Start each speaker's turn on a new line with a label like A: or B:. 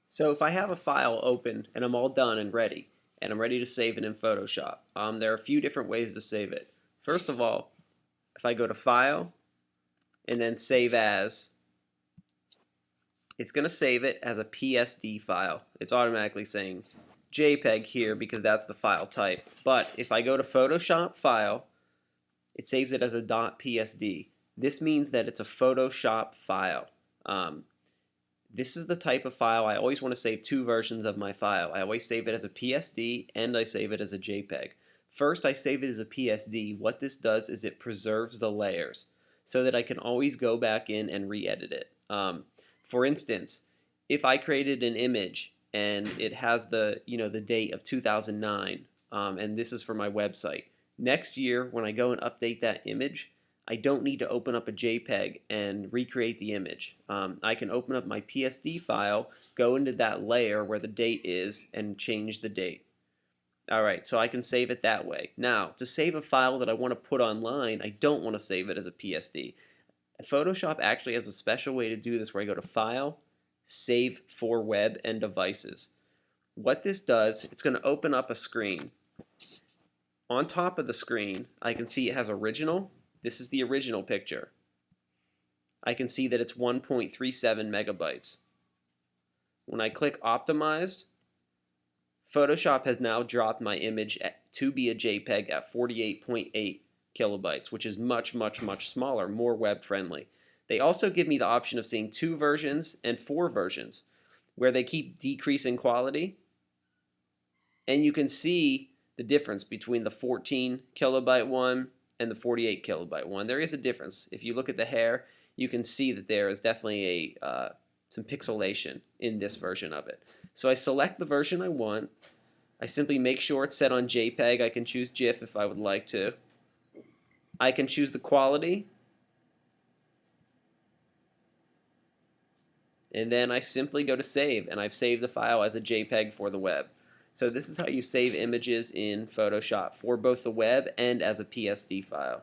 A: So if I have a file open and I'm all done and ready, and I'm ready to save it in Photoshop, there are a few different ways to save it. First of all, if I go to File and then Save As, it's going to save it as a PSD file. It's automatically saying JPEG here because that's the file type. But if I go to Photoshop File, it saves it as a .psd. This means that it's a Photoshop file. This is the type of file I always want to save two versions of my file. I always save it as a PSD and I save it as a JPEG. First, I save it as a PSD. What this does is it preserves the layers so that I can always go back in and re-edit it. For instance, if I created an image and it has the date of 2009, and this is for my website. Next year, when I go and update that image, I don't need to open up a JPEG and recreate the image. I can open up my PSD file, go into that layer where the date is, and change the date. Alright, so I can save it that way. Now, to save a file that I want to put online, I don't want to save it as a PSD. Photoshop actually has a special way to do this where I go to File, Save for Web and Devices. What this does, it's going to open up a screen. On top of the screen, I can see it has original. This is the original picture. I can see that it's 1.37 megabytes. When I click Optimized, Photoshop has now dropped my image to be a JPEG at 48.8 kilobytes, which is much, much, much smaller, more web friendly. They also give me the option of seeing 2 versions and 4 versions, where they keep decreasing quality. And you can see the difference between the 14 kilobyte one and the 48 kilobyte one. There is a difference. If you look at the hair, you can see that there is definitely some pixelation in this version of it. So I select the version I want. I simply make sure it's set on JPEG. I can choose GIF if I would like to. I can choose the quality. And then I simply go to save, and I've saved the file as a JPEG for the web. So this is how you save images in Photoshop for both the web and as a PSD file.